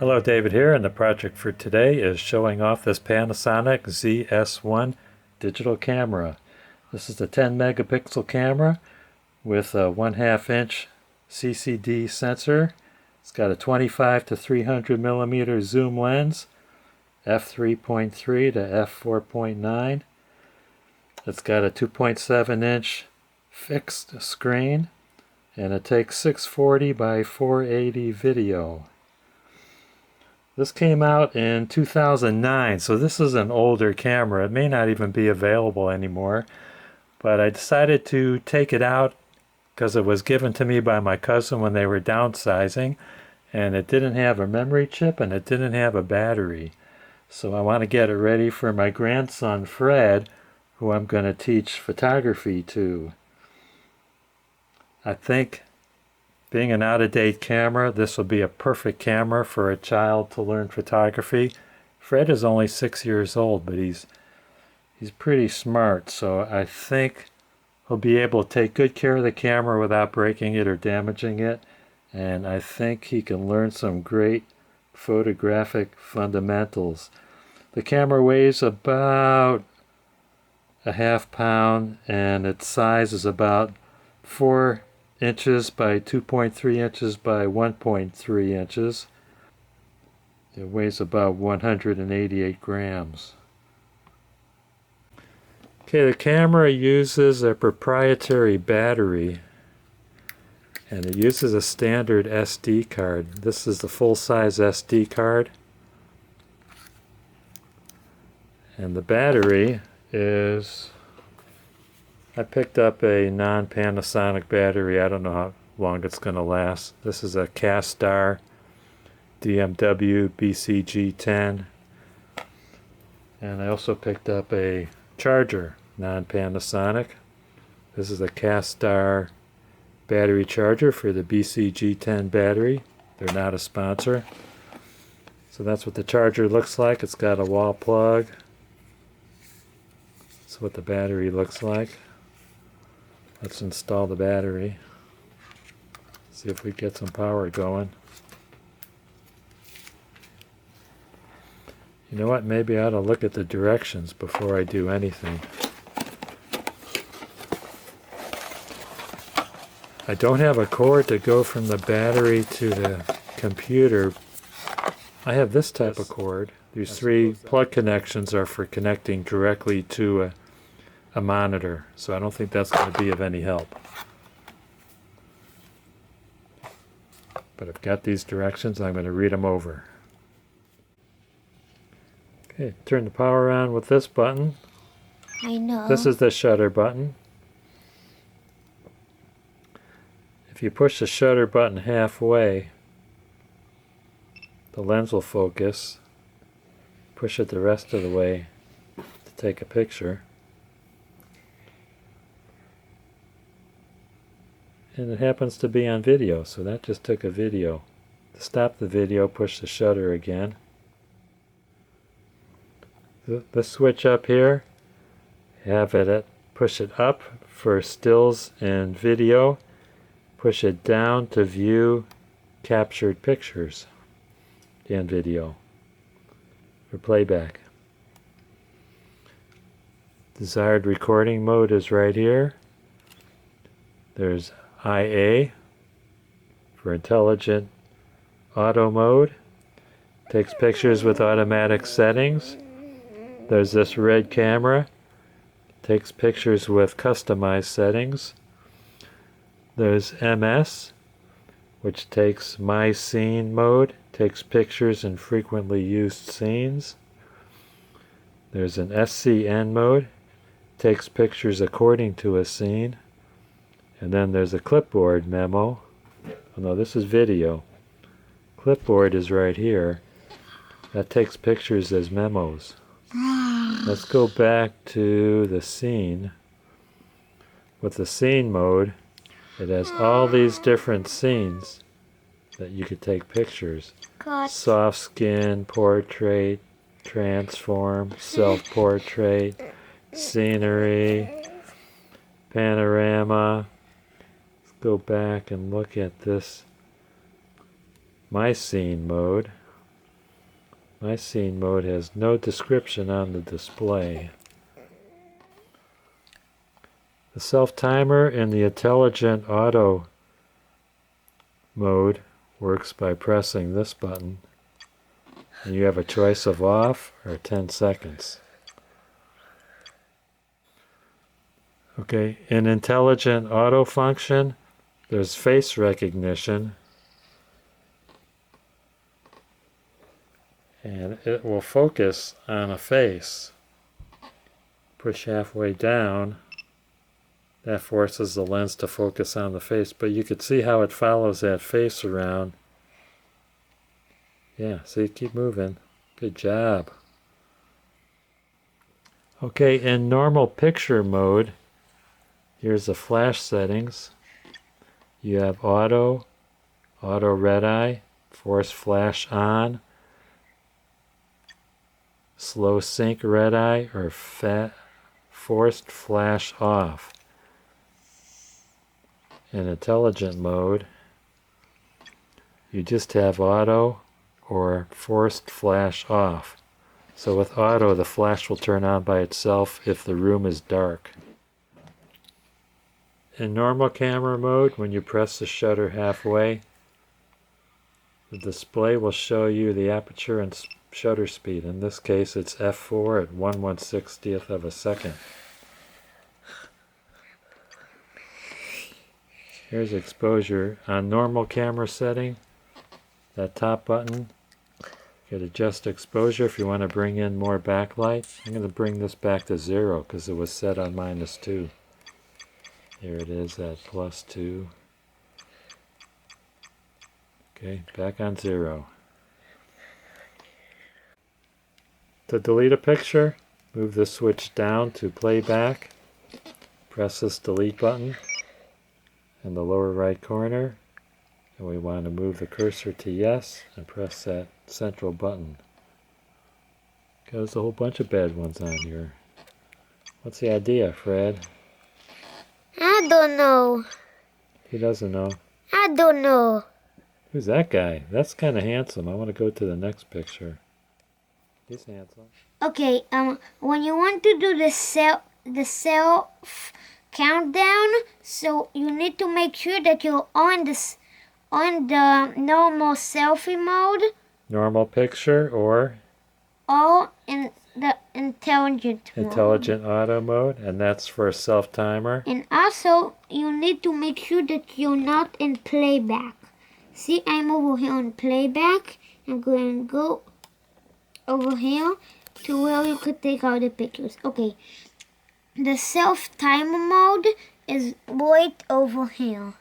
Hello, David here, and the project for today is showing off this Panasonic ZS1 digital camera. This is a 10 megapixel camera with a 1/2 inch CCD sensor. It's got a 25 to 300 millimeter zoom lens, f3.3 to f4.9. It's got a 2.7 inch fixed screen, and it takes 640 by 480 video. This came out in 2009, so this is an older camera. It may not even be available anymore, but I decided to take it out because it was given to me by my cousin when they were downsizing, and it didn't have a memory chip and it didn't have a battery. So I want to get it ready for my grandson Fred, who I'm going to teach photography to. I think, being an out-of-date camera, this will be a perfect camera for a child to learn photography. Fred is only 6 years old, but he's pretty smart, so I think he'll be able to take good care of the camera without breaking it or damaging it, and I think he can learn some great photographic fundamentals. The camera weighs about a ½ pound, and its size is about 4 inches by 2.3 inches by 1.3 inches. It weighs about 188 grams. Okay, the camera uses a proprietary battery, and it uses a standard SD card. This is the full-size SD card, and the battery is, I picked up a non-Panasonic battery. I don't know how long it's going to last. This is a Castar DMW BCG10. And I also picked up a charger, non-Panasonic. This is a Castar battery charger for the BCG10 battery. They're not a sponsor. So that's what the charger looks like. It's got a wall plug. That's what the battery looks like. Let's install the battery. See if we get some power going. You know what? Maybe I ought to look at the directions before I do anything. I don't have a cord to go from the battery to the computer. I have this type of cord. These 3 plug connections are for connecting directly to a monitor, so I don't think that's going to be of any help. But I've got these directions, I'm going to read them over. Okay, turn the power on with this button. I know. This is the shutter button. If you push the shutter button halfway, the lens will focus. Push it the rest of the way to take a picture. And it happens to be on video, so that just took a video. To stop the video, push the shutter again. The switch up here, push it up for stills and video, push it down to view captured pictures and video for playback. Desired recording mode is right here. There's IA for intelligent auto mode. Takes pictures with automatic settings. There's this red camera. Takes pictures with customized settings. There's MS, which takes my scene mode. Takes pictures in frequently used scenes. There's an SCN mode. Takes pictures according to a scene. And then there's a clipboard memo. Oh no, this is video. Clipboard is right here. That takes pictures as memos. Let's go back to the scene. With the scene mode, it has all these different scenes that you could take pictures. Soft skin, portrait, transform, self-portrait, scenery, panorama. Go back and look at this my scene mode. My scene mode has no description on the display. The self-timer in the intelligent auto mode works by pressing this button, and you have a choice of off or 10 seconds. Okay, in intelligent auto function, there's face recognition, and it will focus on a face. Push halfway down, that forces the lens to focus on the face, but you could see how it follows that face around. Yeah, see, keep moving. Good job. Okay, in normal picture mode, here's the flash settings. You have auto red eye, force flash on, slow sync red eye, or forced flash off. In intelligent mode, you just have auto or forced flash off. So with auto, the flash will turn on by itself if the room is dark. In normal camera mode, when you press the shutter halfway, the display will show you the aperture and shutter speed. In this case, it's f4 at 1/160th of a second. Here's exposure. On normal camera setting, that top button, you can adjust exposure if you want to bring in more backlight. I'm going to bring this back to 0 because it was set on -2. Here it is at +2. Okay, back on 0. To delete a picture, move the switch down to playback. Press this delete button in the lower right corner, and we want to move the cursor to yes and press that central button. Okay, there's a whole bunch of bad ones on here. What's the idea, Fred? I don't know. He doesn't know. I don't know. Who's that guy? That's kind of handsome. I want to go to the next picture. He's handsome. Okay, when you want to do the self countdown, so you need to make sure that you're on the normal selfie mode, Normal picture or or in the intelligent auto mode, and that's for self-timer. And also, you need to make sure that you're not in playback. See, I'm over here on playback. I'm going to go over here to where you could take all the pictures. Okay, the self-timer mode is right over here.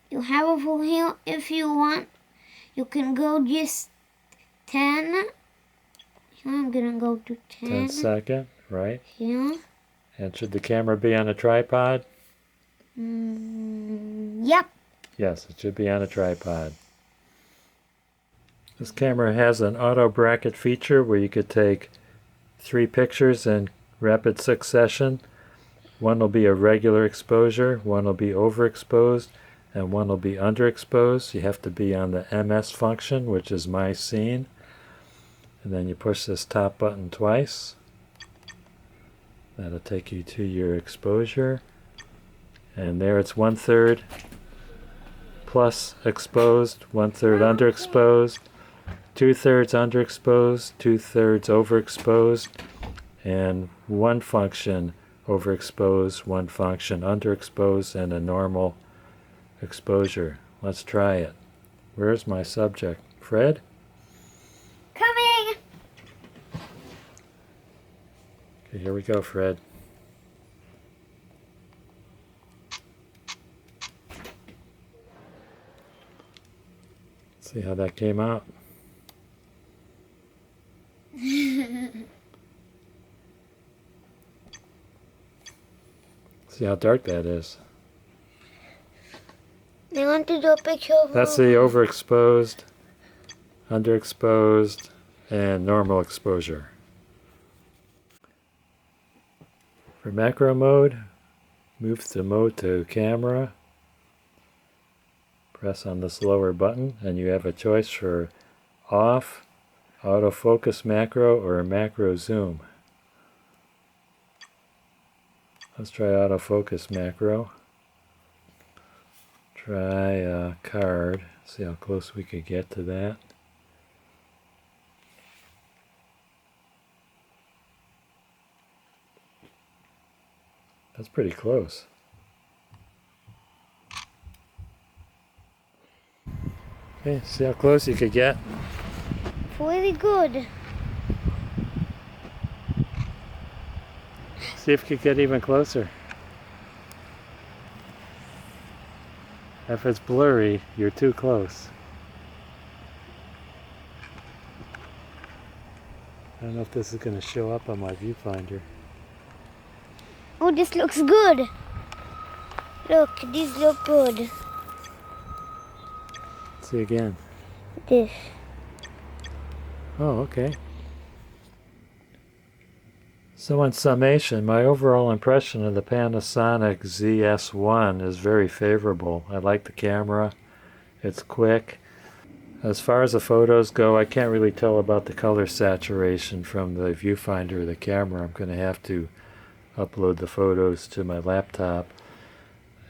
You have over here, if you want, you can go just 10. I'm gonna go to 10. 10 second, right? Yeah. And should the camera be on a tripod? Yep. Yes, it should be on a tripod. This camera has an auto bracket feature where you could take 3 pictures in rapid succession. One will be a regular exposure, one will be overexposed, and one will be underexposed. You have to be on the MS function, which is my scene. And then you push this top button twice. That'll take you to your exposure. And there it's 1/3 plus exposed, 1/3 underexposed, 2/3 underexposed, 2/3 overexposed, and one function overexposed, one function underexposed, and a normal exposure. Let's try it. Where's my subject? Fred? Coming! Okay, here we go, Fred. See how that came out. See how dark that is. I want to do a picture of That's the overexposed, underexposed, and normal exposure. For macro mode, move the mode to camera. Press on this lower button and you have a choice for off, autofocus macro, or macro zoom. Let's try autofocus macro. Try card. See how close we could get to that. That's pretty close. Okay, see how close you could get? Really good. See if you could get even closer. If it's blurry, you're too close. I don't know if this is going to show up on my viewfinder. Oh, this looks good. Look, these look good. See again. This. Oh, okay. So in summation, my overall impression of the Panasonic ZS1 is very favorable. I like the camera. It's quick. As far as the photos go, I can't really tell about the color saturation from the viewfinder of the camera. I'm going to have to upload the photos to my laptop.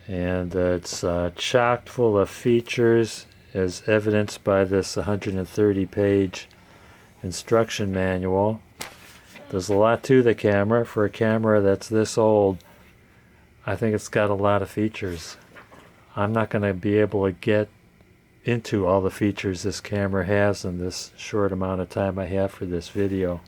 And it's chock full of features, as evidenced by this 130-page instruction manual. There's a lot to the camera. For a camera that's this old, I think it's got a lot of features. I'm not going to be able to get into all the features this camera has in this short amount of time I have for this video.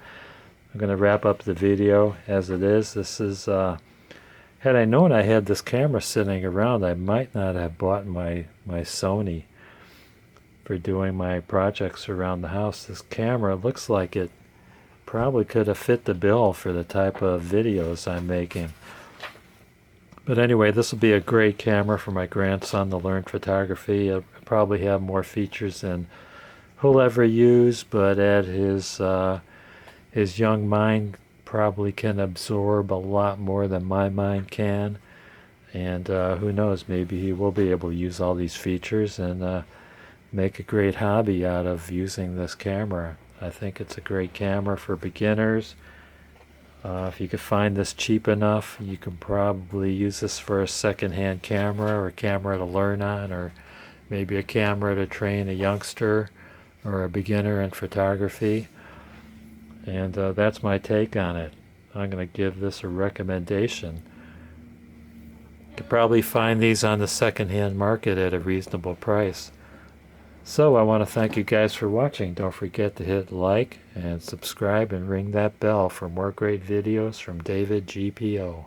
I'm going to wrap up the video as it is. This is, had I known I had this camera sitting around, I might not have bought my Sony for doing my projects around the house. This camera looks like it probably could have fit the bill for the type of videos I'm making. But anyway, this will be a great camera for my grandson to learn photography. It'll probably have more features than he'll ever use, but at his young mind probably can absorb a lot more than my mind can. And who knows, maybe he will be able to use all these features and make a great hobby out of using this camera. I think it's a great camera for beginners. If you could find this cheap enough, you can probably use this for a second-hand camera, or a camera to learn on, or maybe a camera to train a youngster or a beginner in photography. And that's my take on it. I'm going to give this a recommendation. You could probably find these on the second-hand market at a reasonable price. So I want to thank you guys for watching. Don't forget to hit like and subscribe and ring that bell for more great videos from David GPO.